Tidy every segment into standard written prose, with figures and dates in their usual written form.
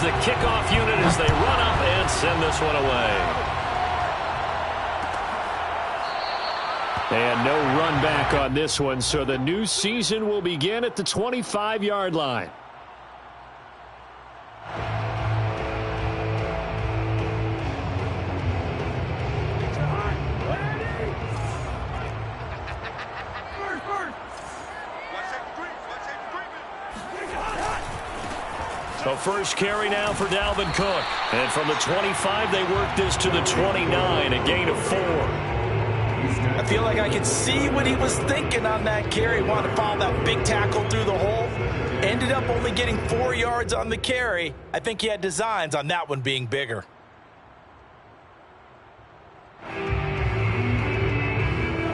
the kickoff unit as they run up and send this one away. And no run back on this one, so the new season will begin at the 25-yard line. So first carry now for Dalvin Cook. And from the 25, they work this to the 29, a gain of 4. I feel like I can see what he was thinking on that carry. Wanted to follow that big tackle through the hole. Ended up only getting 4 yards on the carry. I think he had designs on that one being bigger.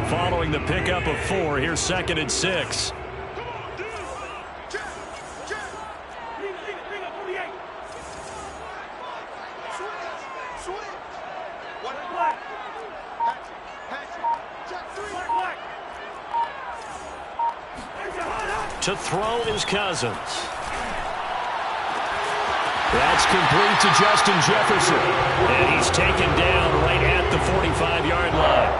Following the pickup of 4, here's 2nd and 6. To throw is Cousins. That's complete to Justin Jefferson. And he's taken down right at the 45-yard line.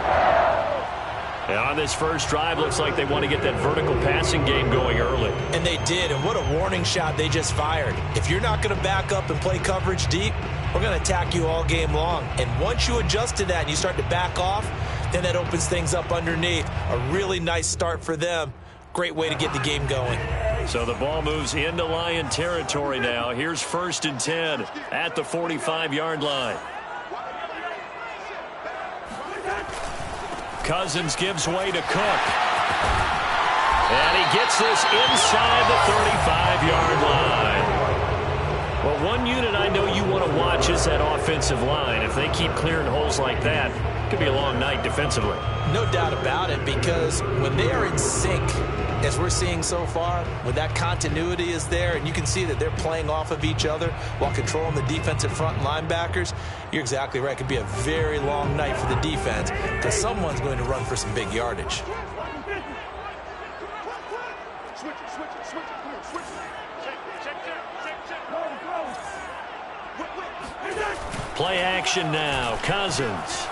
And on this first drive, looks like they want to get that vertical passing game going early. And they did, and what a warning shot they just fired. If you're not going to back up and play coverage deep, we're going to attack you all game long. And once you adjust to that and you start to back off, then that opens things up underneath. A really nice start for them. Great way to get the game going. So the ball moves into Lion territory now. Here's 1st and 10 at the 45-yard line. Cousins gives way to Cook. And he gets this inside the 35-yard line. Well, one unit I know you want to watch is that offensive line. If they keep clearing holes like that, it could be a long night defensively. No doubt about it, because when they are in sync, as we're seeing so far, when that continuity is there and you can see that they're playing off of each other while controlling the defensive front linebackers, you're exactly right. It could be a very long night for the defense because someone's going to run for some big yardage. Play action now. Cousins.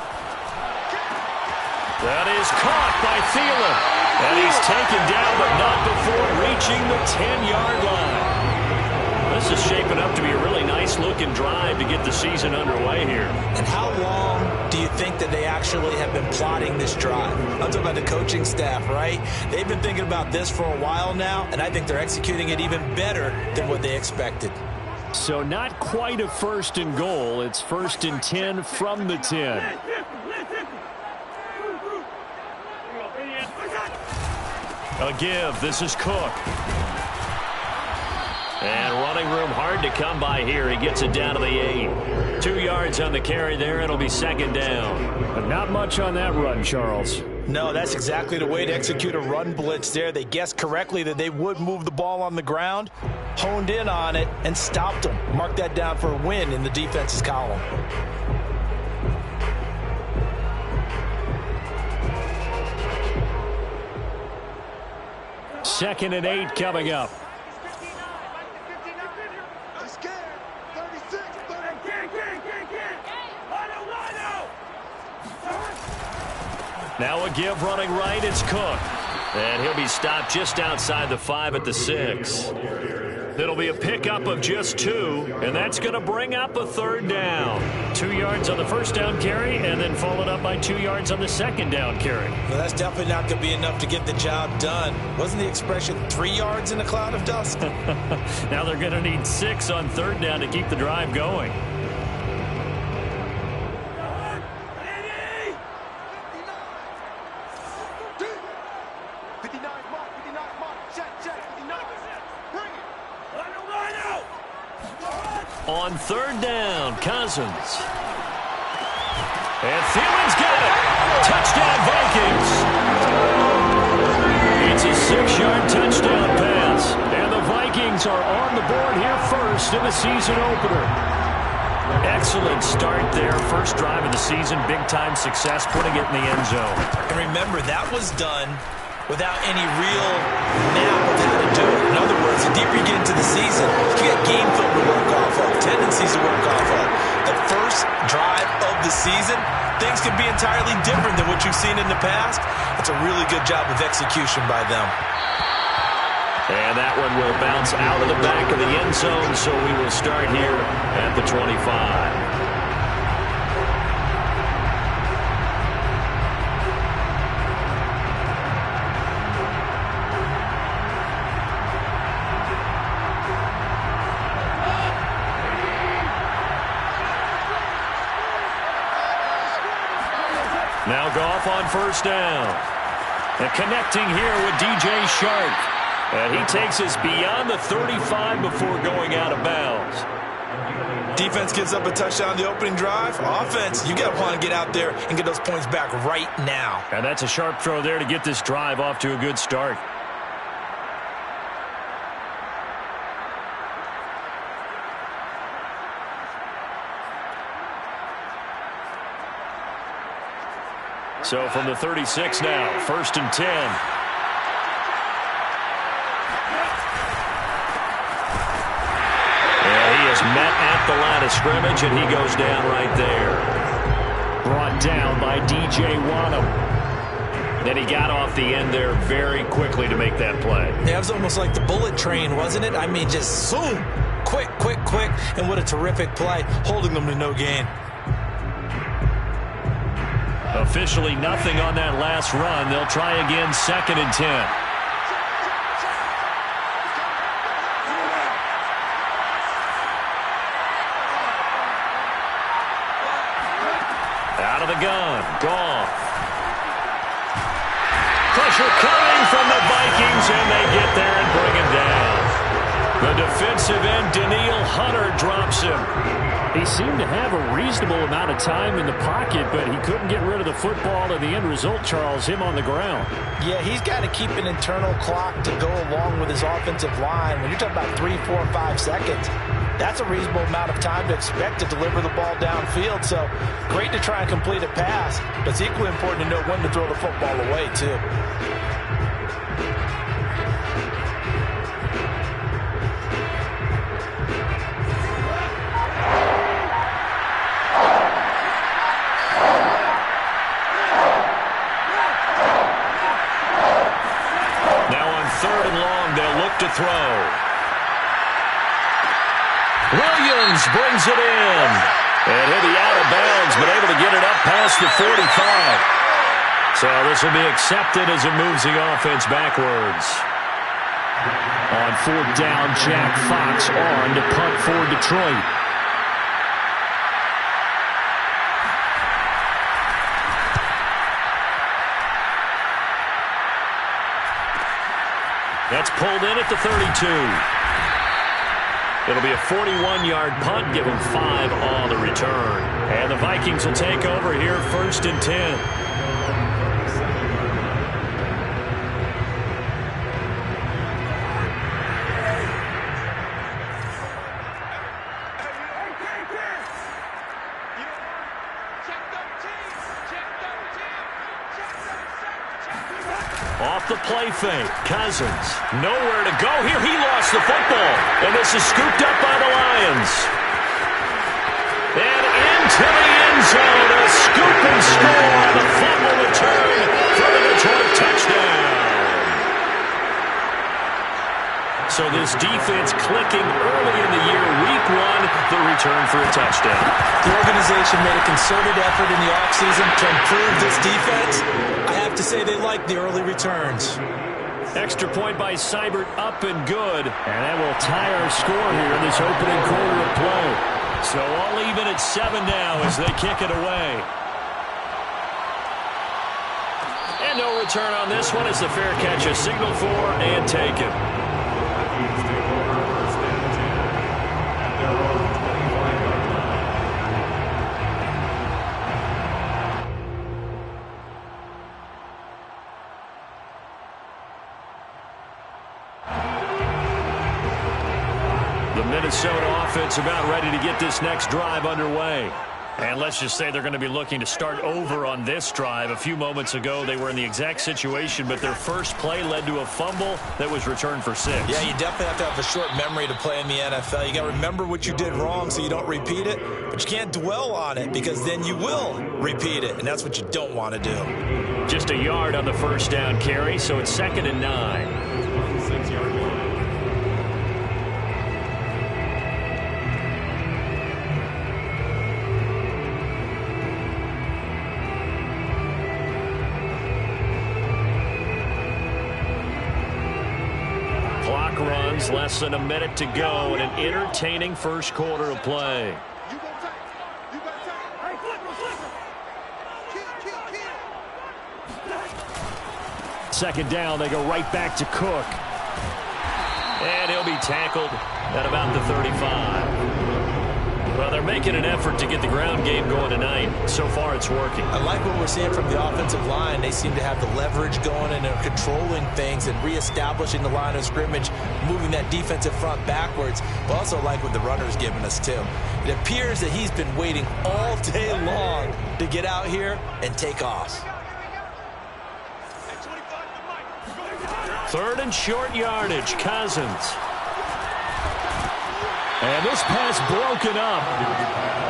That is caught by Thielen. And he's taken down, but not before reaching the 10-yard line. This is shaping up to be a really nice-looking drive to get the season underway here. And how long do you think that they actually have been plotting this drive? I'm talking about the coaching staff, right? They've been thinking about this for a while now, and I think they're executing it even better than what they expected. So not quite a 1st and goal. It's 1st and 10 from the 10. A give. This is Cook. And running room hard to come by here. He gets it down to the 8. 2 yards on the carry there. It'll be 2nd down. But not much on that run, Charles. No, that's exactly the way to execute a run blitz there. They guessed correctly that they would move the ball on the ground, honed in on it, and stopped them. Mark that down for a win in the defense's column. Second and 8 coming up. Now a give running right. It's Cook. And he'll be stopped just outside the 5 at the 6. It'll be a pickup of just 2, and that's going to bring up a 3rd down. 2 yards on the 1st down carry, and then followed up by 2 yards on the 2nd down carry. Well, that's definitely not going to be enough to get the job done. Wasn't the expression 3 yards in a cloud of dust? Now they're going to need 6 on 3rd down to keep the drive going. On 3rd down, Cousins. And Thielen's got it. Touchdown, Vikings. It's a 6-yard touchdown pass. And the Vikings are on the board here first in the season opener. Excellent start there. First drive of the season. Big-time success, putting it in the end zone. And remember, that was done without any real nap of how to do it. In other words, the deeper you get into the season, you got game film to work off of. 10 first drive of the season, things can be entirely different than what you've seen in the past. It's a really good job of execution by them. And that one will bounce out of the back of the end zone, so we will start here at the 25. Now Goff on first down. And connecting here with DJ Shark. And he takes us beyond the 35 before going out of bounds. Defense gives up a touchdown the opening drive. Offense, you got to want to get out there and get those points back right now. And that's a sharp throw there to get this drive off to a good start. So from the 36 now, 1st and 10. And he is met at the line of scrimmage, and he goes down right there. Brought down by DJ Wanham. Then he got off the end there very quickly to make that play. Yeah, it was almost like the bullet train, wasn't it? I mean, just zoom. Quick, quick, quick. And what a terrific play, holding them to no gain. Officially nothing on that last run. They'll try again, 2nd and 10. Out of the gun, Goff. Pressure coming from the Vikings, and they get there and bring him down. The defensive end, Danielle Hunter, drops him. He seemed to have a reasonable amount of time in the pocket, but he couldn't get rid of the football, and the end result, Charles, him on the ground. Yeah, he's got to keep an internal clock to go along with his offensive line. When you're talking about 3, 4, 5 seconds, that's a reasonable amount of time to expect to deliver the ball downfield. So great to try and complete a pass, but it's equally important to know when to throw the football away, too. To throw. Williams brings it in. And he'll be out of bounds, but able to get it up past the 45. So this will be accepted as it moves the offense backwards. On 4th down, Jack Fox on to punt for Detroit. That's pulled in at the 32. It'll be a 41-yard punt, give them 5 on the return. And the Vikings will take over here, 1st and 10. Off the play fake, Cousins, nowhere to go here. He lost the football, and this is scooped up by the Lions. And into the end zone, a scoop and score, the fumble return for the Detroit touchdown. So this defense clicking early in the year, week 1, the return for a touchdown. The organization made a concerted effort in the offseason to improve this defense. I have to say they like the early returns. Extra point by Seibert, up and good. And that will tie our score here in this opening quarter of play. So all even at 7 now as they kick it away. And no return on this one as the fair catch is signaled for and taken. The Minnesota offense about ready to get this next drive underway. And let's just say they're going to be looking to start over on this drive. A few moments ago, they were in the exact situation, but their first play led to a fumble that was returned for 6. Yeah, you definitely have to have a short memory to play in the NFL. You got to remember what you did wrong so you don't repeat it, but you can't dwell on it because then you will repeat it, and that's what you don't want to do. Just a yard on the first down carry, so it's 2nd and 9. Runs, less than a minute to go, and an entertaining first quarter of play. Second down, they go right back to Cook. And he'll be tackled at about the 35. Well, they're making an effort to get the ground game going tonight. So far, it's working. I like what we're seeing from the offensive line. They seem to have the leverage going, and they're controlling things and reestablishing the line of scrimmage, moving that defensive front backwards. But also like what the runner's giving us, too. It appears that he's been waiting all day long to get out here and take off. 3rd and short yardage, Cousins. And this pass broken up.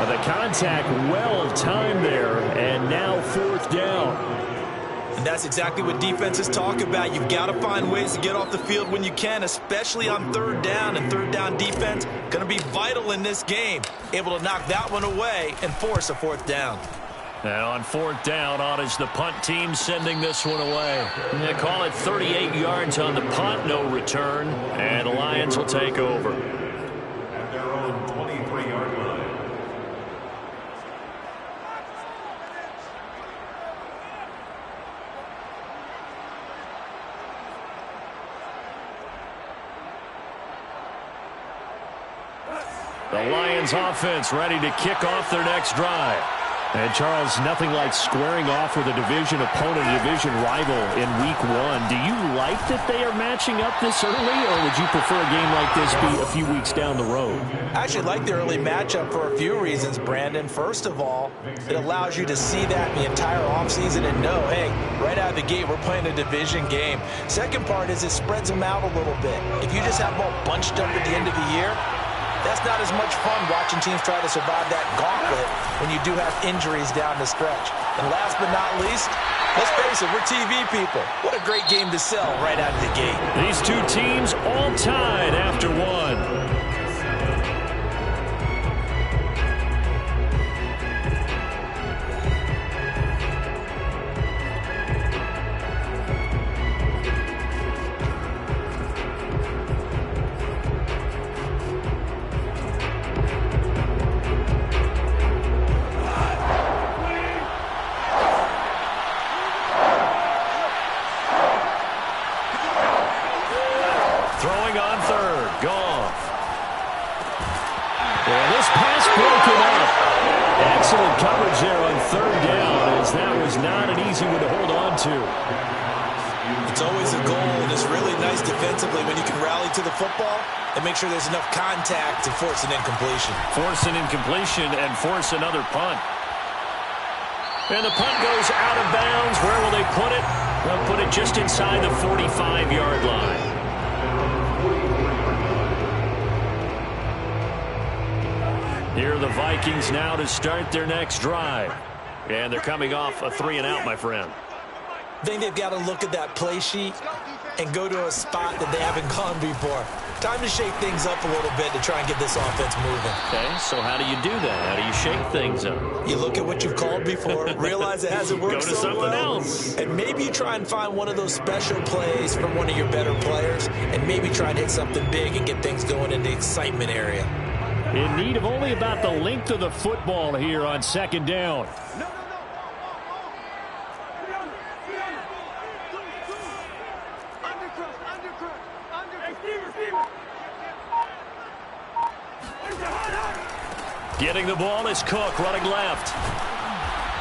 The contact well timed there, and now 4th down. And that's exactly what defenses talk about. You've got to find ways to get off the field when you can, especially on 3rd down. And 3rd down defense going to be vital in this game. Able to knock that one away and force a 4th down. And on 4th down, on is the punt team sending this one away. They call it 38 yards on the punt, no return. And the Lions will take over. The Lions offense ready to kick off their next drive. And, Charles, nothing like squaring off with a division opponent, a division rival in Week 1. Do you like that they are matching up this early, or would you prefer a game like this be a few weeks down the road? I actually like the early matchup for a few reasons, Brandon. First of all, it allows you to see that the entire offseason and know, hey, right out of the gate, we're playing a division game. Second part is it spreads them out a little bit. If you just have them all bunched up at the end of the year, that's not as much fun watching teams try to survive that gauntlet when you do have injuries down the stretch. And last but not least, let's face it, we're TV people. What a great game to sell right out of the gate. These two teams all tied after 1. Excellent coverage there on 3rd down, as that was not an easy one to hold on to. It's always a goal, and it's really nice defensively when you can rally to the football and make sure there's enough contact to force an incompletion. Force an incompletion and force another punt. And the punt goes out of bounds. Where will they put it? They'll put it just inside the 45-yard line. Here are the Vikings now to start their next drive. And they're coming off a 3-and-out, my friend. I think they've got to look at that play sheet and go to a spot that they haven't gone before. Time to shake things up a little bit to try and get this offense moving. Okay, so how do you do that? How do you shake things up? You look at what you've called before, realize it hasn't worked so well. Go to something else. And maybe you try and find one of those special plays from one of your better players and maybe try and hit something big and get things going in the excitement area. In need of only about the length of the football here on 2nd down. Getting the ball is Cook, running left.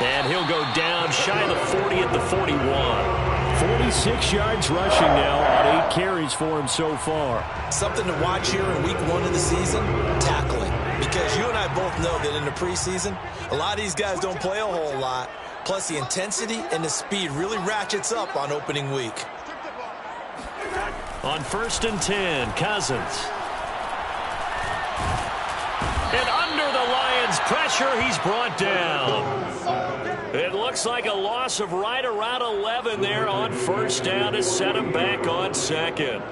And he'll go down shy of the 40 at the 41. 46 yards rushing now on 8 carries for him so far. Something to watch here in Week 1 of the season, tackling. because you and I both know that in the preseason, a lot of these guys don't play a whole lot. Plus, the intensity and the speed really ratchets up on opening week. On 1st and 10, Cousins. And under the Lions' pressure, he's brought down. It looks like a loss of right around 11 there on 1st down to set him back on 2nd.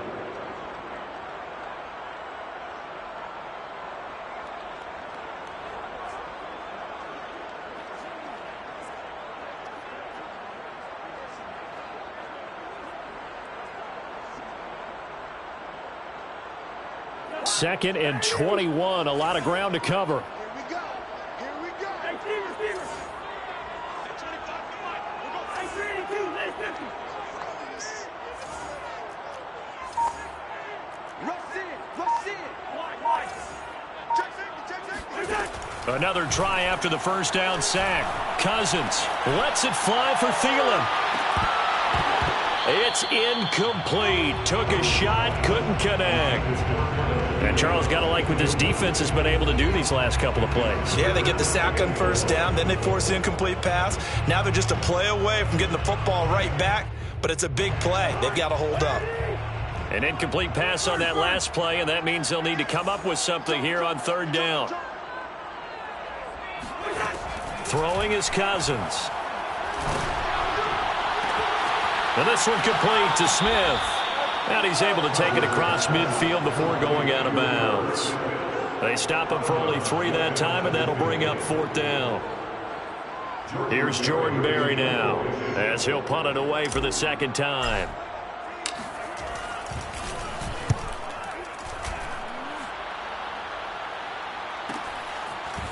Second and 21, a lot of ground to cover. Another try after the 1st down sack. Cousins lets it fly for Thielen. It's incomplete. Took a shot, couldn't connect. And Charles, got to like what this defense has been able to do these last couple of plays. Yeah, they get the sack on 1st down, then they force the incomplete pass. Now they're just a play away from getting the football right back, but it's a big play. They've got to hold up. An incomplete pass on that last play, and that means they'll need to come up with something here on 3rd down. Throwing is Cousins. And this one complete to Smith. And he's able to take it across midfield before going out of bounds. They stop him for only 3 that time, and that'll bring up 4th down. Here's Jordan Berry now, as he'll punt it away for the 2nd time.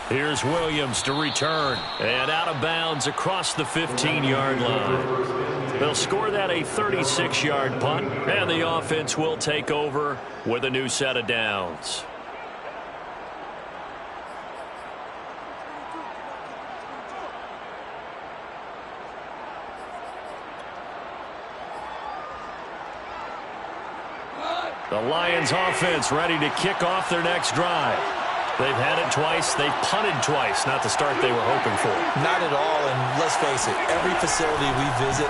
Here's Williams to return. And out of bounds across the 15-yard line. They'll score that a 36-yard punt, and the offense will take over with a new set of downs. The Lions offense ready to kick off their next drive. They've had it twice. They've punted twice. Not the start they were hoping for. Not at all, and let's face it, every facility we visit,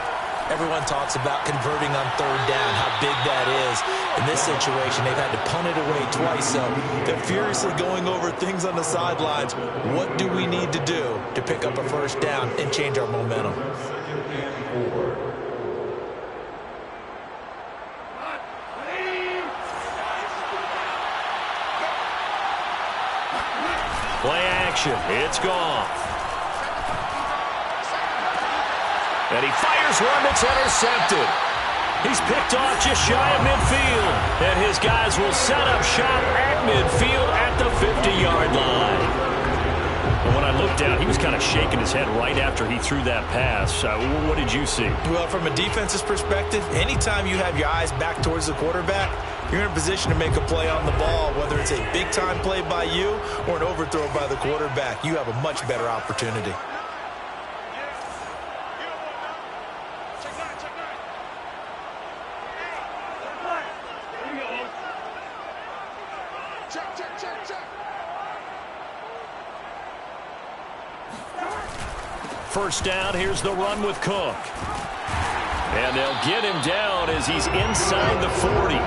everyone talks about converting on 3rd down, how big that is. In this situation, they've had to punt it away twice, so they're furiously going over things on the sidelines. What do we need to do to pick up a 1st down and change our momentum? Play action. It's gone. And he fires one that's intercepted. He's picked off just shy of midfield. And his guys will set up shop at midfield at the 50-yard line. And when I looked down, he was kind of shaking his head right after he threw that pass. What did you see? Well, from a defense's perspective, anytime you have your eyes back towards the quarterback, you're in a position to make a play on the ball, whether it's a big-time play by you or an overthrow by the quarterback. You have a much better opportunity. First down, here's the run with Cook. And they'll get him down as he's inside the 40.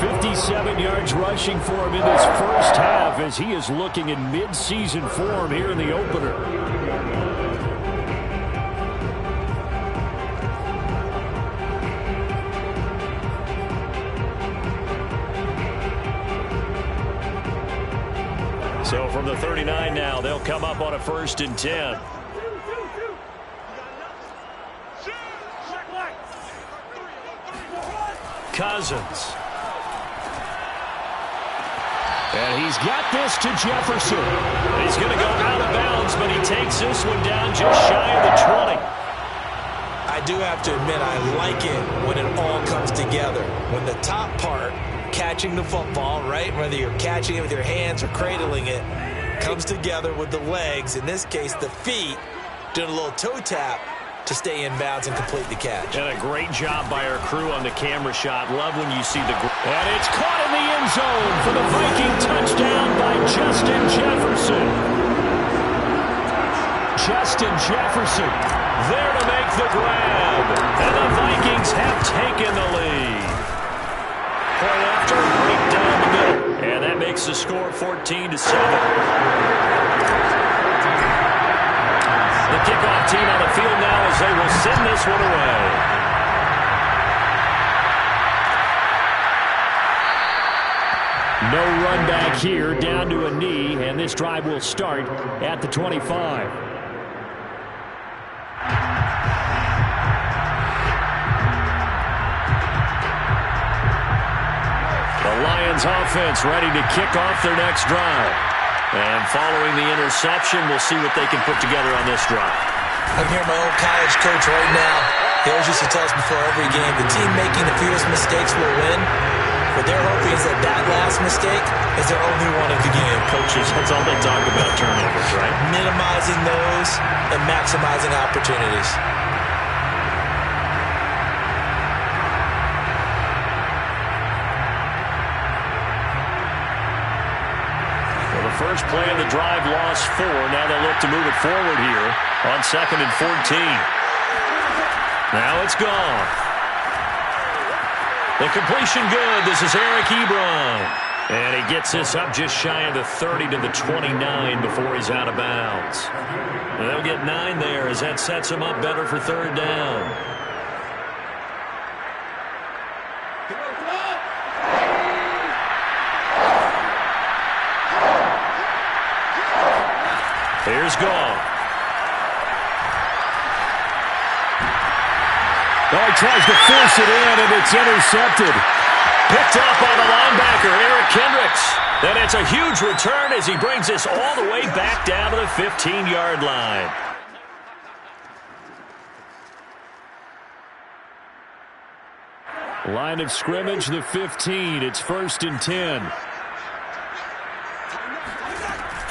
57 yards rushing for him in this first half as he is looking in mid-season form here in the opener. So from the 39 now, they'll come up on a 1st and 10. Cousins. And he's got this to Jefferson. He's going to go out of bounds, but he takes this one down just shy of the 20. I do have to admit, I like it when it all comes together. When the top part, catching the football, right, whether you're catching it with your hands or cradling it, comes together with the legs, in this case the feet, doing a little toe tap to stay in bounds and complete the catch. And a great job by our crew on the camera shot. Love when you see the... And it's caught in the end zone for the Viking touchdown by Justin Jefferson. Justin Jefferson there to make the grab. And the Vikings have taken the lead. Point after, right down the middle. And that makes the score 14-7. The kickoff team on the field now as they will send this one away. No run back here, down to a knee, and this drive will start at the 25. The Lions offense ready to kick off their next drive. And following the interception, we'll see what they can put together on this drive. I'm hearing my old college coach right now. He always used to tell us before every game, the team making the fewest mistakes will win. What they're hoping is that that last mistake is their only one of the game. Coaches, that's all they talk about, turnovers, right? Minimizing those and maximizing opportunities. Well, the first play of the drive lost 4. Now they'll look to move it forward here on 2nd and 14. Now it's gone. The completion good. This is Eric Ebron. And he gets this up just shy of the 30 to the 29 before he's out of bounds. And they'll get 9 there as that sets him up better for 3rd down. Here's Goff. Oh, he tries to force it in, and it's intercepted. Picked up by the linebacker, Eric Kendricks. And it's a huge return as he brings this all the way back down to the 15-yard line. Line of scrimmage, the 15. It's 1st and 10.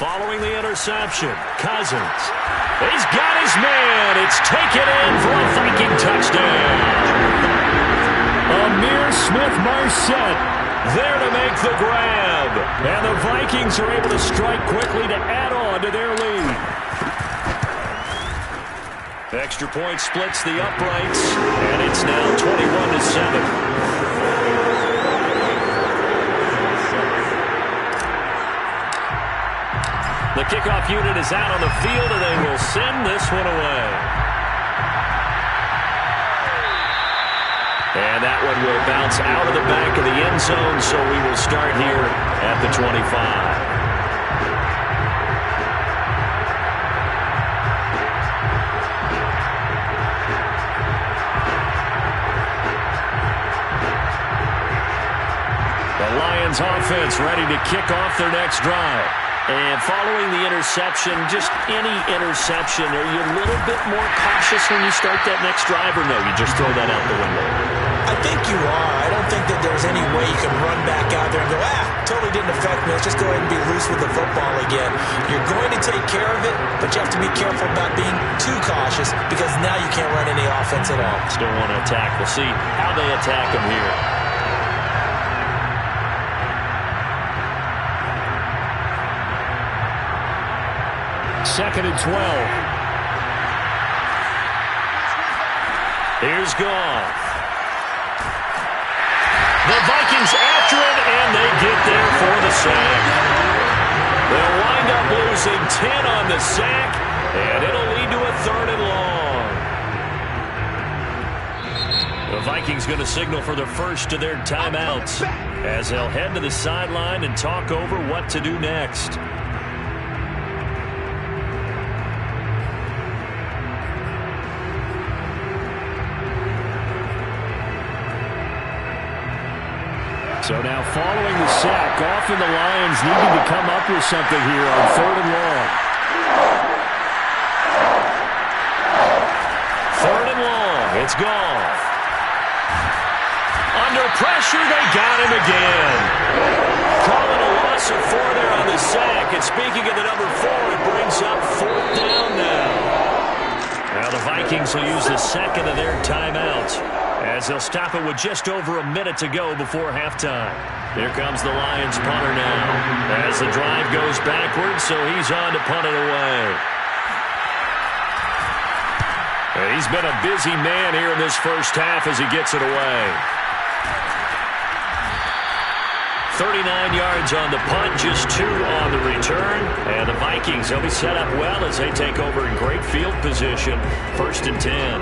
Following the interception, Cousins. He's got his man. It's taken in for a Viking touchdown. Amir Smith-Marset there to make the grab. And the Vikings are able to strike quickly to add on to their lead. Extra point splits the uprights, and it's now 21-7. The kickoff unit is out on the field, and they will send this one away. And that one will bounce out of the back of the end zone, so we will start here at the 25. The Lions offense ready to kick off their next drive. And following the interception, just any interception, are you a little bit more cautious when you start that next drive, or no, you just throw that out the window? I think you are. I don't think that there's any way you can run back out there and go, totally didn't affect me. Let's just go ahead and be loose with the football again. You're going to take care of it, but you have to be careful about being too cautious because now you can't run any offense at all. Still want to attack. We'll see how they attack them here. Second and 12. Here's Goff. The Vikings after it, and they get there for the sack. They'll wind up losing 10 on the sack, and it'll lead to a 3rd and long. The Vikings going to signal for the first of their timeouts as they'll head to the sideline and talk over what to do next. So now following the sack, Goff and the Lions needing to come up with something here on 3rd and long. 3rd and long, it's Goff. Under pressure, they got him again. Calling a loss of 4 there on the sack. And speaking of the number 4, it brings up 4th down now. Now the Vikings will use the second of their timeouts. as they'll stop it with just over a minute to go before halftime. Here comes the Lions punter now as the drive goes backwards, so he's on to punt it away. And he's been a busy man here in this first half as he gets it away. 39 yards on the punt, just 2 on the return. And the Vikings, they'll be set up well as they take over in great field position. 1st and 10.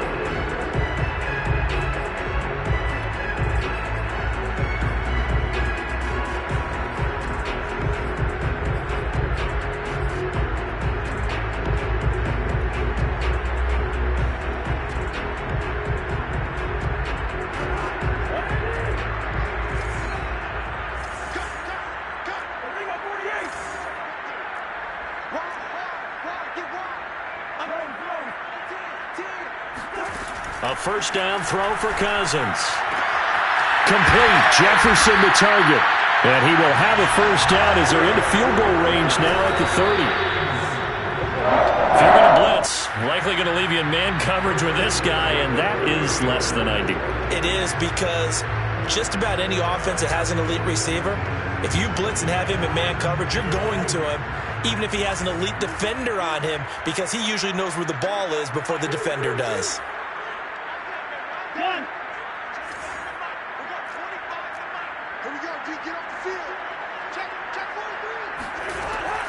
A first down throw for Cousins. Complete. Jefferson the target. And he will have a first down as they're into field goal range now at the 30. If you're going to blitz, likely going to leave you in man coverage with this guy, and that is less than ideal. It is, because just about any offense that has an elite receiver, if you blitz and have him in man coverage, you're going to him, even if he has an elite defender on him, because he usually knows where the ball is before the defender does.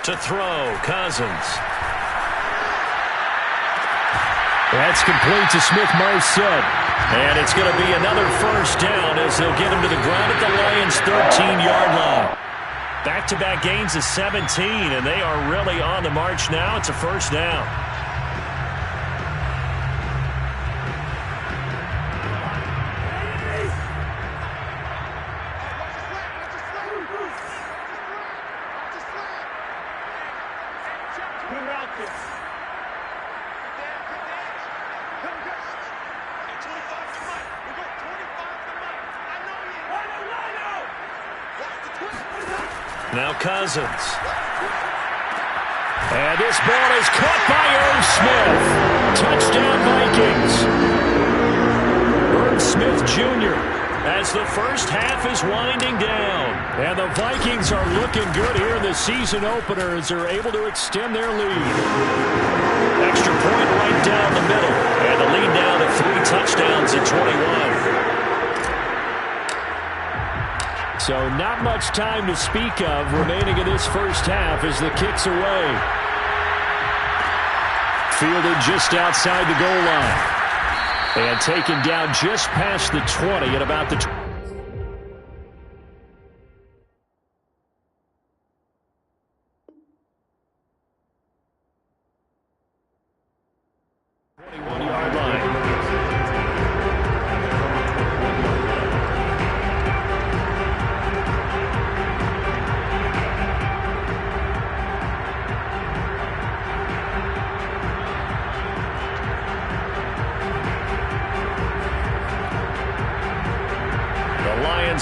To throw, Cousins. That's complete to Smith-Marset. And it's going to be another first down as they'll get him to the ground at the Lions' 13-yard line. Back-to-back gains of 17, and they are really on the march now. It's a first down. Now Cousins. And this ball is caught by Irv Smith. Touchdown Vikings. Irv Smith Jr. as the first half is winding down. And the Vikings are looking good here in the season opener as they're able to extend their lead. Extra point right down the middle. And the lead now to 3 touchdowns at 21. So not much time to speak of remaining in this first half as the kick's away. Fielded just outside the goal line. And taken down just past the 20 at about the 21-yard line.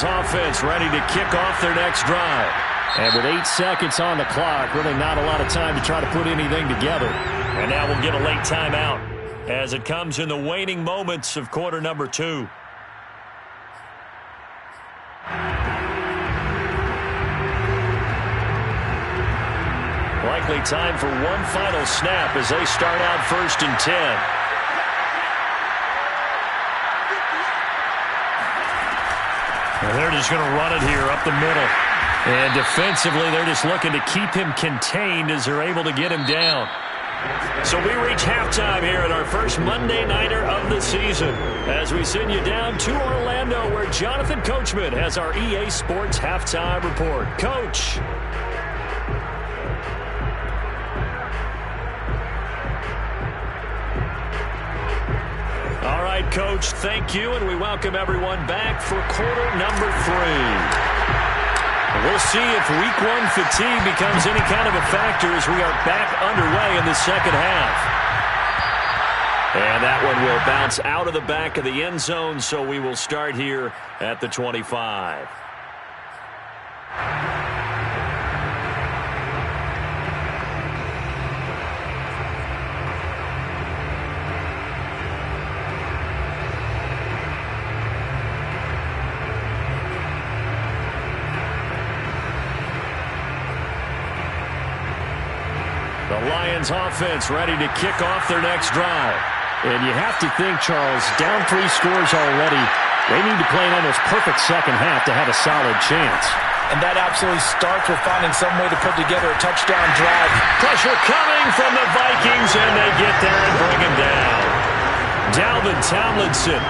Offense ready to kick off their next drive. And with 8 seconds on the clock, really not a lot of time to try to put anything together. And now we'll get a late timeout as it comes in the waning moments of quarter number 2. Likely time for one final snap as they start out 1st and 10. And they're just going to run it here up the middle. And defensively, they're just looking to keep him contained as they're able to get him down. So we reach halftime here at our first Monday Nighter of the season as we send you down to Orlando where Jonathan Coachman has our EA Sports Halftime Report. Coach. All right, Coach, thank you, and we welcome everyone back for quarter number 3. We'll see if week 1 fatigue becomes any kind of a factor as we are back underway in the second half. And that one will bounce out of the back of the end zone, so we will start here at the 25. The Lions offense ready to kick off their next drive. And you have to think, Charles, down 3 scores already. They need to play an almost perfect second half to have a solid chance. And that absolutely starts with finding some way to put together a touchdown drive. Pressure coming from the Vikings, and they get there and bring him down. Dalvin Tomlinson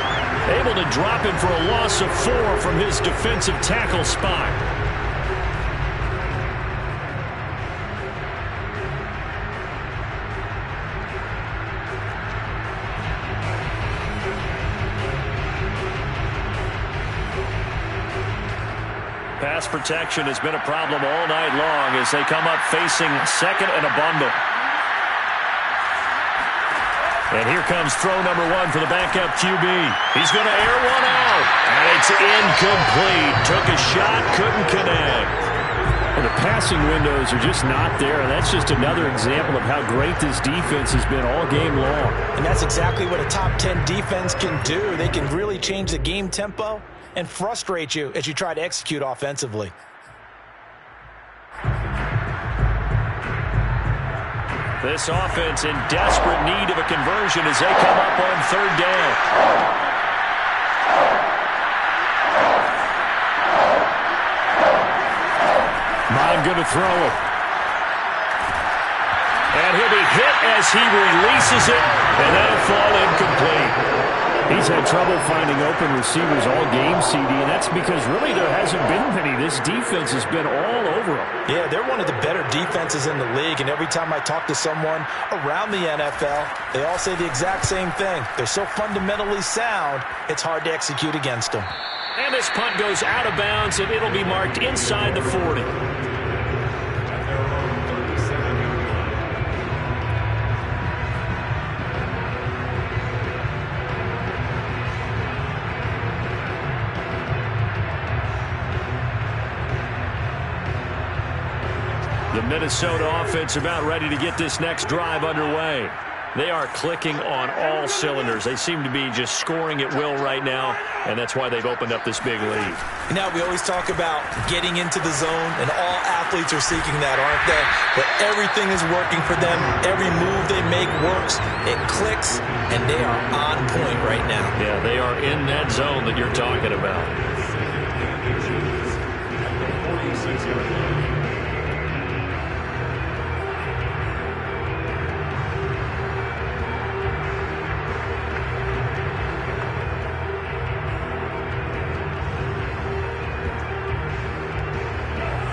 able to drop him for a loss of 4 from his defensive tackle spot. Pass protection has been a problem all night long as they come up facing second and a bundle. And here comes throw number 1 for the backup QB. He's going to air one out. And it's incomplete. Took a shot, couldn't connect. Well, the passing windows are just not there, and that's just another example of how great this defense has been all game long. And that's exactly what a top 10 defense can do. They can really change the game tempo and frustrate you as you try to execute offensively. This offense in desperate need of a conversion as they come up on 3rd down. Mond going to throw it. And he'll be hit as he releases it, and that'll fall incomplete. He's had trouble finding open receivers all game, CD, and that's because really there hasn't been many. This defense has been all over them. Yeah, they're one of the better defenses in the league, and every time I talk to someone around the NFL, they all say the exact same thing. They're so fundamentally sound, it's hard to execute against them. And this punt goes out of bounds, and it'll be marked inside the 40. The Minnesota offense about ready to get this next drive underway. They are clicking on all cylinders. They seem to be just scoring at will right now, and that's why they've opened up this big lead. Now, we always talk about getting into the zone, and all athletes are seeking that, aren't they? But everything is working for them. Every move they make works. It clicks, and they are on point right now. Yeah, they are in that zone that you're talking about.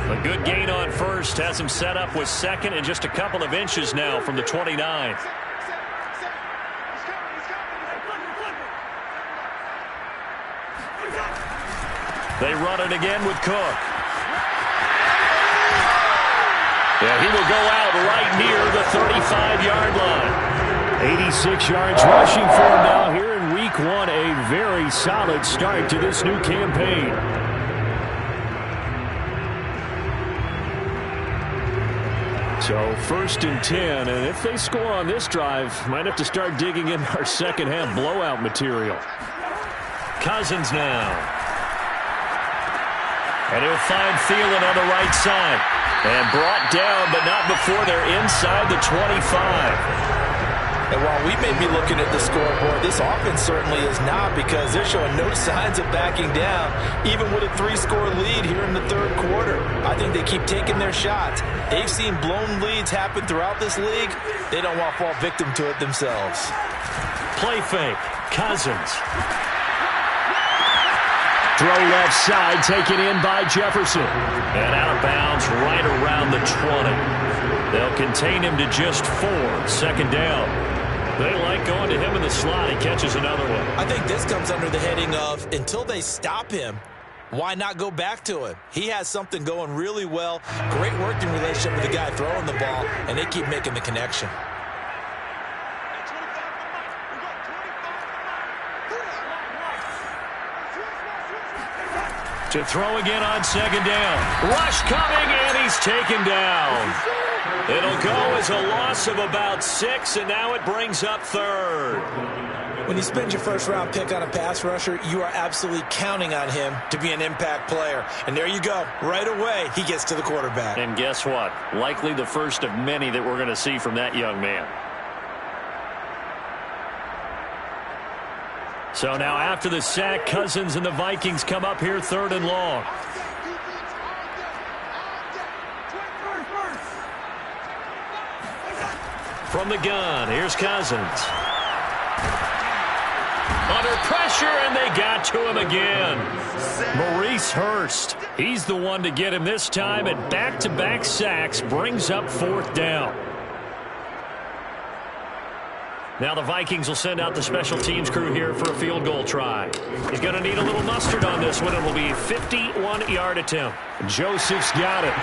A good gain on first has him set up with second and just a couple of inches now from the 29. They run it again with Cook. Yeah, he will go out right near the 35-yard line. 86 yards rushing for him now here in week 1. A very solid start to this new campaign. So 1st and 10, and if they score on this drive, might have to start digging in our second half blowout material. Cousins now. And he'll find Thielen on the right side. And brought down, but not before they're inside the 25. And while we may be looking at the scoreboard, this offense certainly is not, because they're showing no signs of backing down, even with a 3-score lead here in the 3rd quarter. I think they keep taking their shots. They've seen blown leads happen throughout this league. They don't want to fall victim to it themselves. Play fake. Cousins. Throw left side, taken in by Jefferson. And out of bounds right around the 20. They'll contain him to just 4. 2nd down. They like going to him in the slot. He catches another one. I think this comes under the heading of, until they stop him, why not go back to him? He has something going really well. Great working relationship with the guy throwing the ball, and they keep making the connection. To throw again on 2nd down. Rush coming, and he's taken down. It'll go as a loss of about 6, and now it brings up third. When you spend your first-round pick on a pass rusher, you are absolutely counting on him to be an impact player. And there you go. Right away, he gets to the quarterback. And guess what? Likely the first of many that we're going to see from that young man. So now after the sack, Cousins and the Vikings come up here 3rd and long. From the gun, here's Cousins. Under pressure, and they got to him again. Maurice Hurst, he's the one to get him this time, and back-to-back sacks brings up 4th down. Now the Vikings will send out the special teams crew here for a field goal try. He's going to need a little mustard on this one. It will be a 51-yard attempt. Joseph's got it.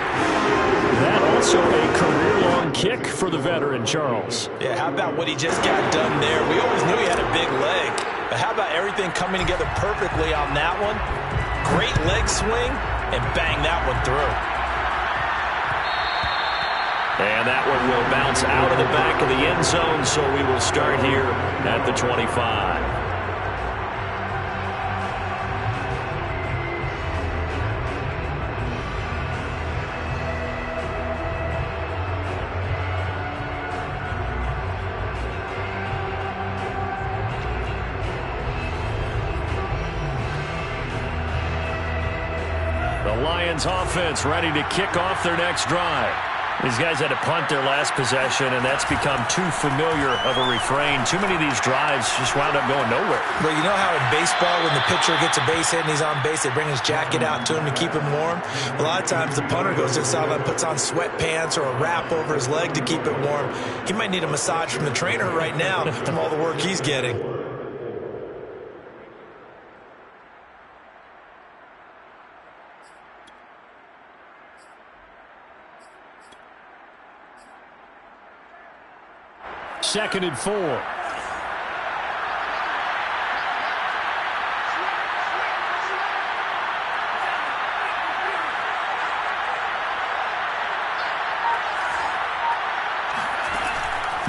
That also a career-long kick for the veteran, Charles. Yeah, how about what he just got done there? We always knew he had a big leg, but how about everything coming together perfectly on that one? Great leg swing, and bang that one through. And that one will bounce out of the back of the end zone, so we will start here at the 25. The Lions offense ready to kick off their next drive. These guys had to punt their last possession, and that's become too familiar of a refrain. Too many of these drives just wound up going nowhere. Well, you know how in baseball, when the pitcher gets a base hit and he's on base, they bring his jacket out to him to keep him warm? A lot of times the punter goes to the sideline, puts on sweatpants or a wrap over his leg to keep it warm. He might need a massage from the trainer right now from all the work he's getting. Second and 4.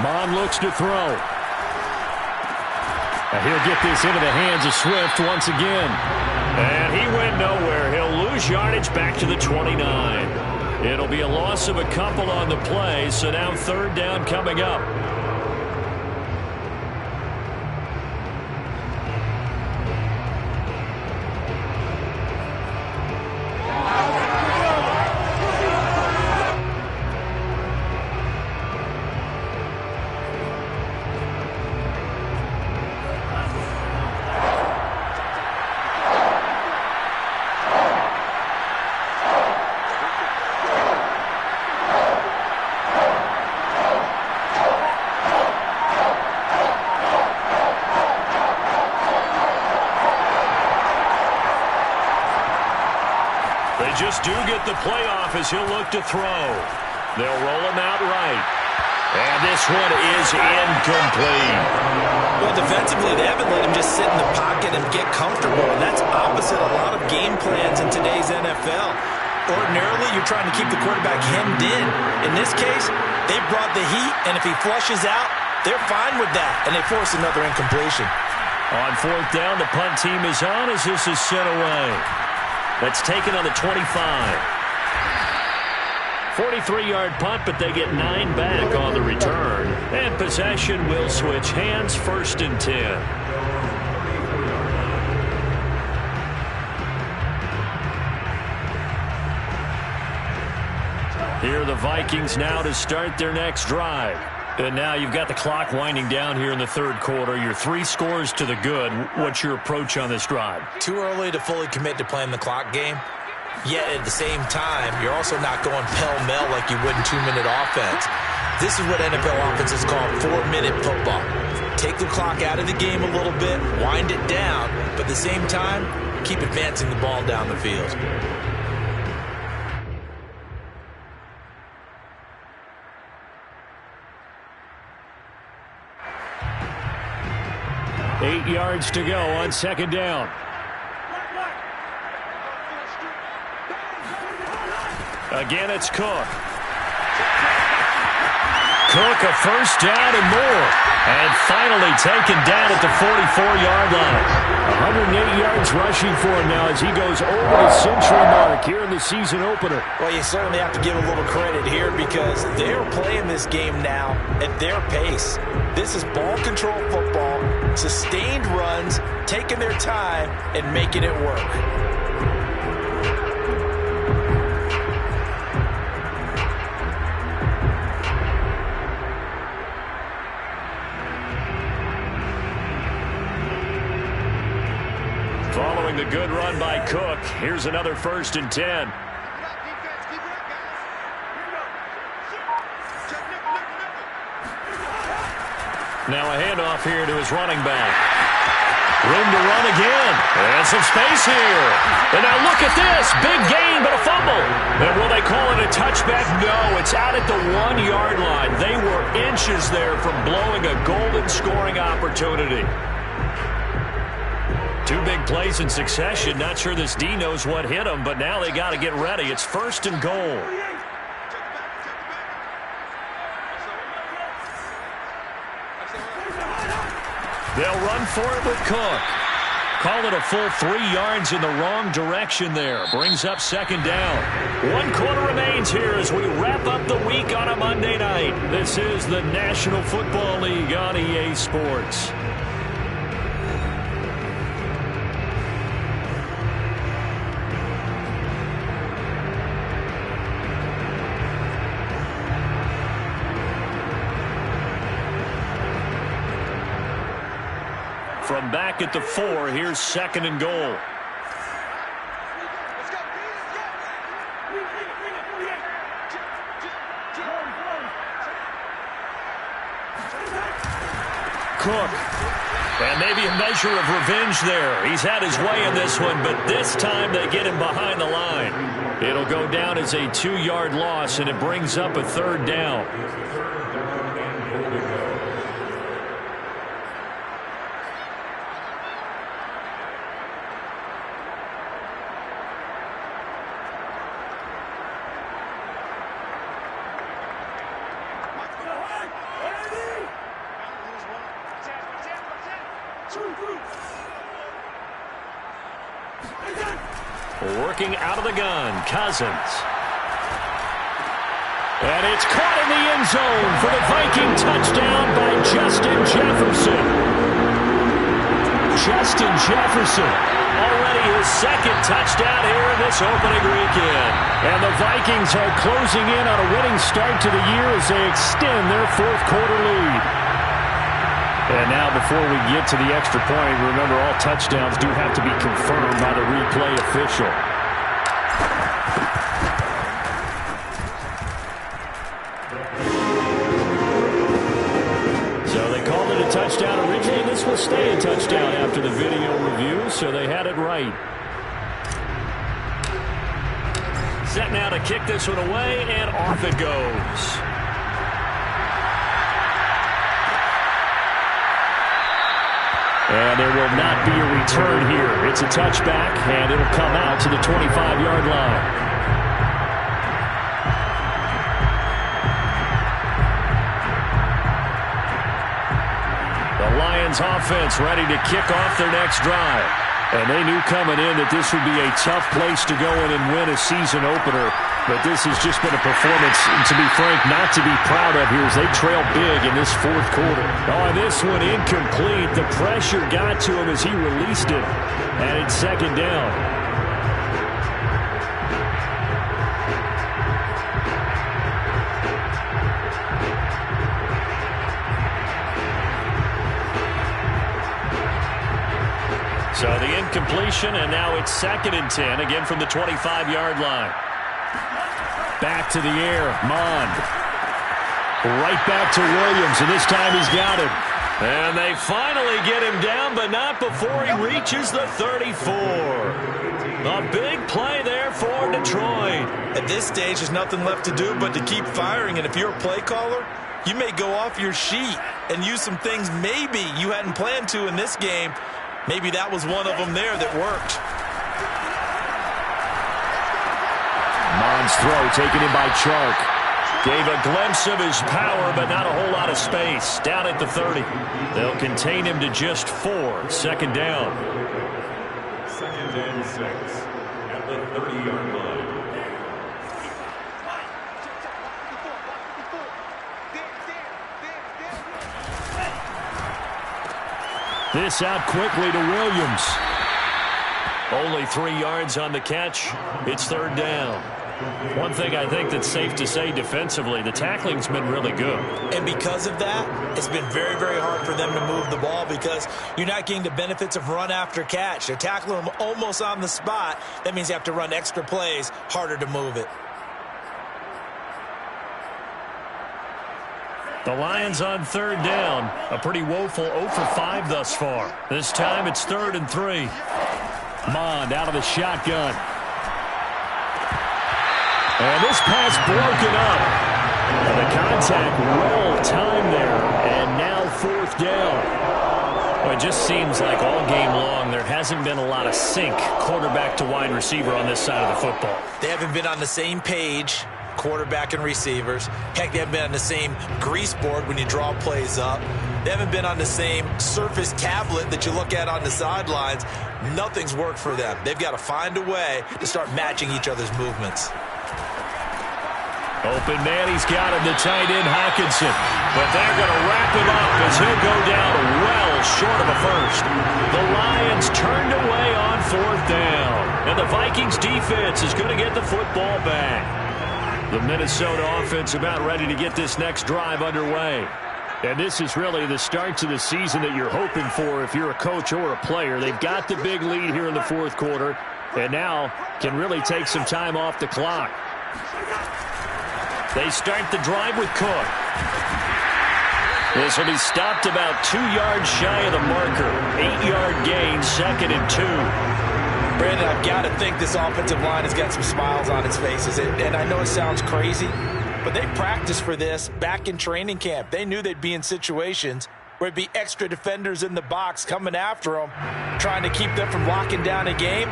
Mond looks to throw. Now he'll get this into the hands of Swift once again. And he went nowhere. He'll lose yardage back to the 29. It'll be a loss of a couple on the play, so now 3rd down coming up. Just do get the playoff as he'll look to throw. They'll roll him out right. And this one is incomplete. Well, defensively, they haven't let him just sit in the pocket and get comfortable, and that's opposite a lot of game plans in today's NFL. Ordinarily, you're trying to keep the quarterback hemmed in. In this case, they brought the heat, and if he flushes out, they're fine with that, and they force another incompletion. On 4th down, the punt team is on as this is sent away. That's taken on the 25. 43-yard punt, but they get 9 back on the return. And possession will switch hands, 1st and 10. Here are the Vikings now to start their next drive. And now you've got the clock winding down here in the 3rd quarter. You're 3 scores to the good. What's your approach on this drive? Too early to fully commit to playing the clock game. Yet at the same time, you're also not going pell-mell like you would in 2-minute offense. This is what NFL offenses call 4-minute football. Take the clock out of the game a little bit, wind it down, but at the same time, keep advancing the ball down the field. Eight yards to go on 2nd down. Again, it's Cook. Cook a first down and more. And finally taken down at the 44-yard line. 108 yards rushing for him now as he goes over the century mark here in the season opener. Well, you certainly have to give a little credit here because they're playing this game now at their pace. This is ball control football, sustained runs, taking their time, and making it work. Following the good run by Cook, here's another 1st and 10. Now a handoff here to his running back. Room to run again. And some space here. And now look at this. Big gain, but a fumble. And will they call it a touchback? No, it's out at the 1-yard line. They were inches there from blowing a golden scoring opportunity. 2 big plays in succession. Not sure this D knows what hit him, but now they got to get ready. It's 1st and goal. They'll run for it with Cook. Call it a full 3 yards in the wrong direction there. Brings up 2nd down. 1 quarter remains here as we wrap up the week on a Monday night. This is the National Football League on EA Sports. From back at the 4, here's 2nd and goal. Cook. And maybe a measure of revenge there. He's had his way in this one, but this time they get him behind the line. It'll go down as a 2-yard loss, and it brings up a 3rd down. Working out of the gun, Cousins. And it's caught in the end zone for the Viking touchdown by Justin Jefferson. Justin Jefferson, already his 2nd touchdown here in this opening weekend. And the Vikings are closing in on a winning start to the year as they extend their 4th quarter lead. And now before we get to the extra point, remember all touchdowns do have to be confirmed by the replay official. So they called it a touchdown originally. This will stay a touchdown after the video review, so they had it right. Set now to kick this one away, and off it goes. And there will not be a return here. It's a touchback, and it'll come out to the 25-yard line. The Lions offense ready to kick off their next drive. And they knew coming in that this would be a tough place to go in and win a season opener. But this has just been a performance, to be frank, not to be proud of here as they trail big in this 4th quarter. Oh, and this one incomplete. The pressure got to him as he released it. And it's 2nd down. So the incompletion, and now it's 2nd and 10, again from the 25-yard line. Back to the air, Mond. Right back to Williams, and this time he's got him. And they finally get him down, but not before he reaches the 34. A big play there for Detroit. At this stage, there's nothing left to do but to keep firing, and if you're a play caller, you may go off your sheet and use some things maybe you hadn't planned to in this game. Maybe that was one of them there that worked. Mond's throw taken in by Chark. Gave a glimpse of his power, but not a whole lot of space. Down at the 30. They'll contain him to just 4. Second down. Second and 6 at the 30-yard line. This out quickly to Williams. Only 3 yards on the catch. It's third down. One thing I think that's safe to say defensively, the tackling's been really good. And because of that, it's been very, very hard for them to move the ball because you're not getting the benefits of run after catch. They're tackling them almost on the spot. That means you have to run extra plays, harder to move it. The Lions on third down. A pretty woeful 0 for 5 thus far. This time it's 3rd and 3. Mond out of the shotgun. And this pass broken up. And the contact well timed there. And now 4th down. Well, it just seems like all game long there hasn't been a lot of sync quarterback to wide receiver on this side of the football. They haven't been on the same page, quarterback and receivers. Heck, they haven't been on the same grease board when you draw plays up. They haven't been on the same Surface tablet that you look at on the sidelines. Nothing's worked for them. They've got to find a way to start matching each other's movements. Open man, he's got him, the tight end Hawkinson. But they're going to wrap him up as he'll go down well short of a first. The Lions turned away on 4th down. And the Vikings defense is going to get the football back. The Minnesota offense about ready to get this next drive underway. And this is really the start to the season that you're hoping for if you're a coach or a player. They've got the big lead here in the 4th quarter and now can really take some time off the clock. They start the drive with Cook. This will be stopped about 2 yards shy of the marker. 8-yard gain, 2nd and 2. Brandon, I've got to think this offensive line has got some smiles on its faces. And I know it sounds crazy, but they practiced for this back in training camp. They knew they'd be in situations where it'd be extra defenders in the box coming after them, trying to keep them from locking down a game.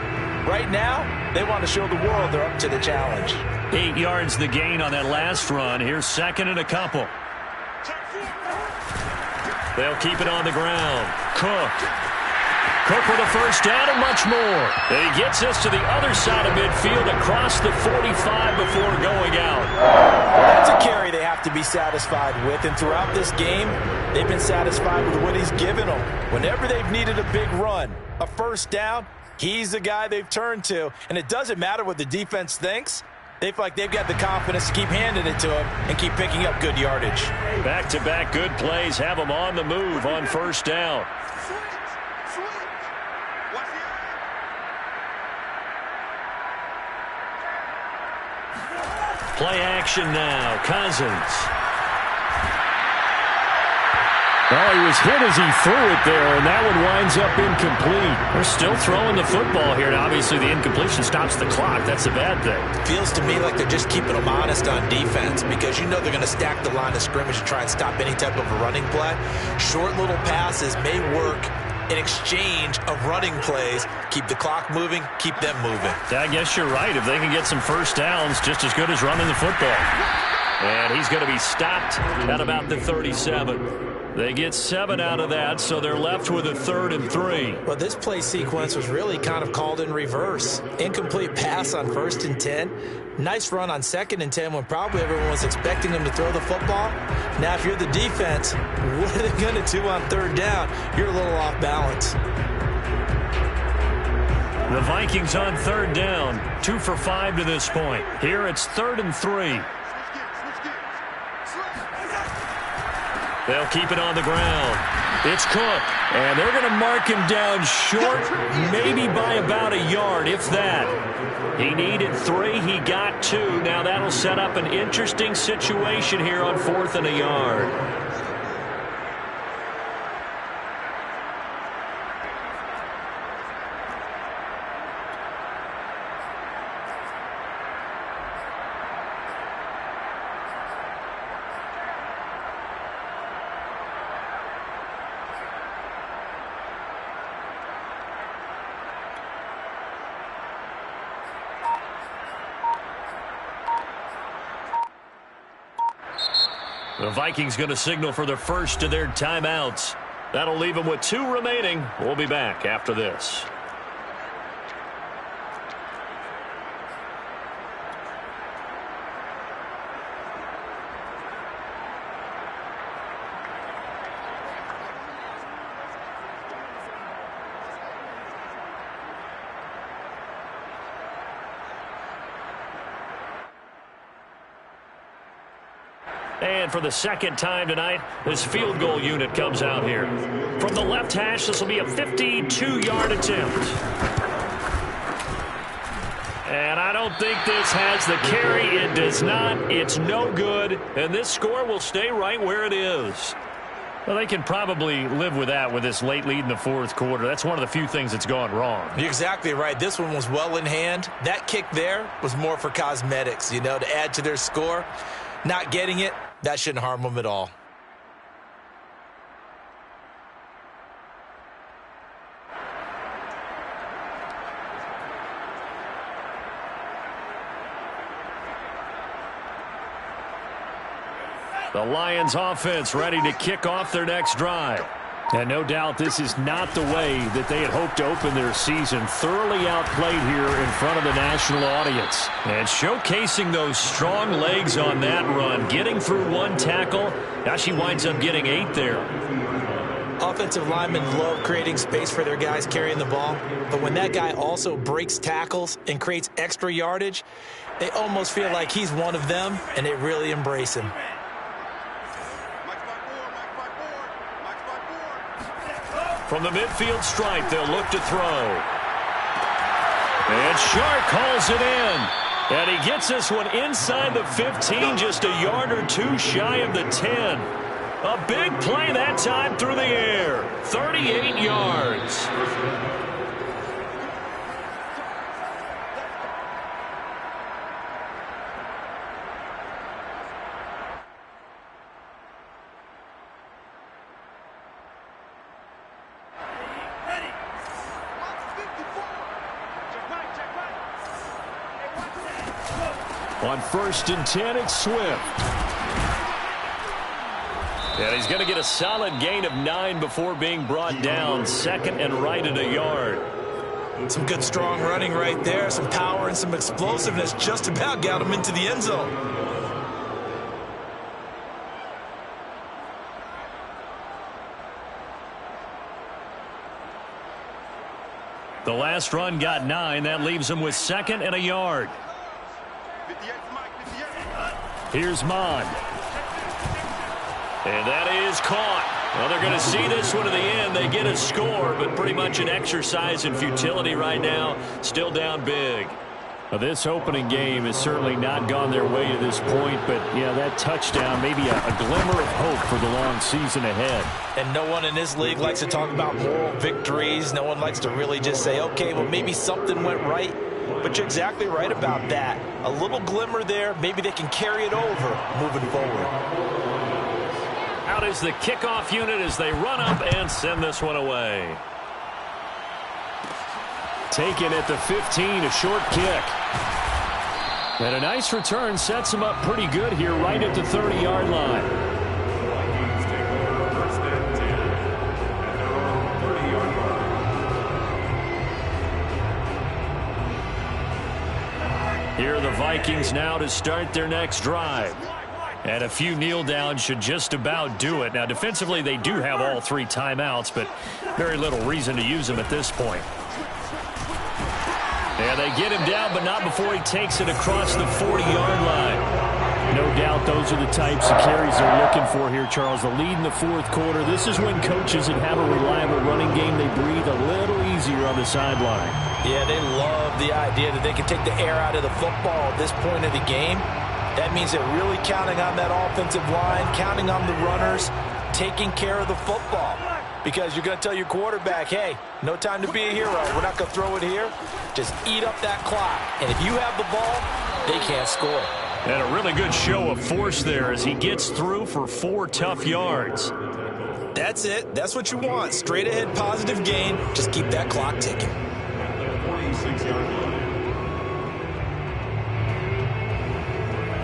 Right now, they want to show the world they're up to the challenge. 8 yards the gain on that last run. Here's 2nd and a couple. They'll keep it on the ground. Cook with a first down and much more. And he gets us to the other side of midfield across the 45 before going out. That's a carry they have to be satisfied with. And throughout this game, they've been satisfied with what he's given them. Whenever they've needed a big run, a first down, he's the guy they've turned to. And it doesn't matter what the defense thinks. They feel like they've got the confidence to keep handing it to him and keep picking up good yardage. Back-to-back good plays have them on the move on first down. Play action now. Cousins. Well, he was hit as he threw it there, and that one winds up incomplete. They're still throwing the football here, and obviously the incompletion stops the clock. That's a bad thing. Feels to me like they're just keeping them honest on defense because you know they're going to stack the line of scrimmage to try and stop any type of a running play. Short little passes may work in exchange of running plays. Keep the clock moving, keep them moving. I guess you're right. If they can get some first downs, just as good as running the football. And he's going to be stopped at about the 37. They get 7 out of that, so they're left with a 3rd and 3. Well, this play sequence was really kind of called in reverse. Incomplete pass on 1st and 10. Nice run on 2nd and 10 when probably everyone was expecting them to throw the football. Now, if you're the defense, what are they going to do on 3rd down? You're a little off balance. The Vikings on 3rd down, 2 for 5 to this point. Here it's 3rd and 3. They'll keep it on the ground. It's Cook, and they're going to mark him down short, maybe by about a yard, if that. He needed 3. He got 2. Now that'll set up an interesting situation here on 4th and a yard. The Vikings going to signal for the first of their timeouts. That'll leave them with 2 remaining. We'll be back after this. And for the second time tonight, this field goal unit comes out here. From the left hash, this will be a 52-yard attempt. And I don't think this has the carry. It does not. It's no good. And this score will stay right where it is. Well, they can probably live with that with this late lead in the fourth quarter. That's one of the few things that's gone wrong. You're exactly right. This one was well in hand. That kick there was more for cosmetics, to add to their score. Not getting it, that shouldn't harm them at all. The Lions offense ready to kick off their next drive. And no doubt this is not the way that they had hoped to open their season. Thoroughly outplayed here in front of the national audience. And showcasing those strong legs on that run. Getting through 1 tackle. Now she winds up getting 8 there. Offensive linemen love creating space for their guys carrying the ball. But when that guy also breaks tackles and creates extra yardage, they almost feel like he's one of them, and they really embrace him. From the midfield stripe, they'll look to throw. And Shark calls it in. And he gets this one inside the 15, just a yard or 2 shy of the 10. A big play that time through the air. 38 yards. On 1st and 10, it's Swift. And he's going to get a solid gain of 9 before being brought down. 2nd and right at a yard. Some good strong running right there. Some power and some explosiveness just about got him into the end zone. The last run got 9. That leaves him with 2nd and a yard. Here's Mon. And that is caught. Well, they're going to see this one to the end. They get a score, but pretty much an exercise in futility right now. Still down big. Well, this opening game has certainly not gone their way to this point, but, yeah, that touchdown, maybe a glimmer of hope for the long season ahead. And no one in this league likes to talk about moral victories. No one likes to really just say, okay, well, maybe something went right. But you're exactly right about that. A little glimmer there. Maybe they can carry it over moving forward. Out is the kickoff unit as they run up and send this one away. Taken at the 15, a short kick. And a nice return sets him up pretty good here right at the 30-yard line. Here are the Vikings now to start their next drive. And a few kneel downs should just about do it. Now, defensively, they do have all 3 timeouts, but very little reason to use them at this point. And they get him down, but not before he takes it across the 40-yard line. No doubt those are the types of carries they're looking for here, Charles. The lead in the fourth quarter. This is when coaches that have a reliable running game, they breathe a little easier on the sideline. Yeah, they love the idea that they can take the air out of the football at this point of the game. That means they're really counting on that offensive line, counting on the runners, taking care of the football. Because you're going to tell your quarterback, hey, no time to be a hero. We're not going to throw it here. Just eat up that clock. And if you have the ball, they can't score. And a really good show of force there as he gets through for 4 tough yards. That's it. That's what you want. Straight ahead positive gain. Just keep that clock ticking. 46-yard line.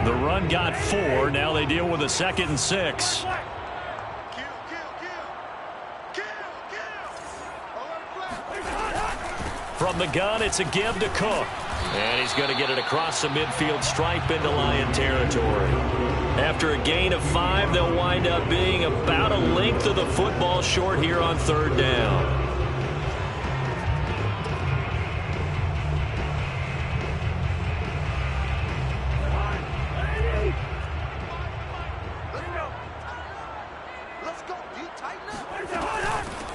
The run got 4. Now they deal with a 2nd and 6. From the gun, it's a give to Cook. And he's going to get it across the midfield stripe into Lion territory. After a gain of 5, they'll wind up being about a length of the football short here on 3rd down.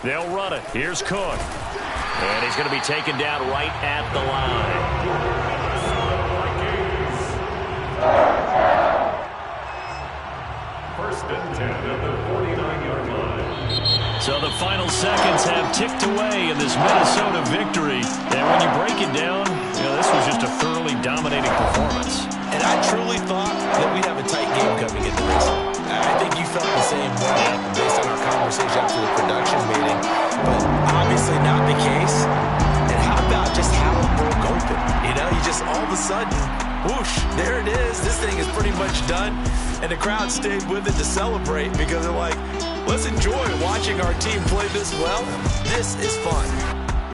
They'll run it. Here's Cook. And he's going to be taken down right at the line. First and 10 at the 49-yard line. So the final seconds have ticked away in this Minnesota victory. And when you break it down, this was just a thoroughly dominating performance. And I truly thought that we'd have a tight game coming into this. I think you felt the same way based on our conversation after the production meeting. But obviously not the case. And how about just how it broke open? You just all of a sudden, whoosh, there it is. This thing is pretty much done. And the crowd stayed with it to celebrate because they're like, let's enjoy watching our team play this well. This is fun.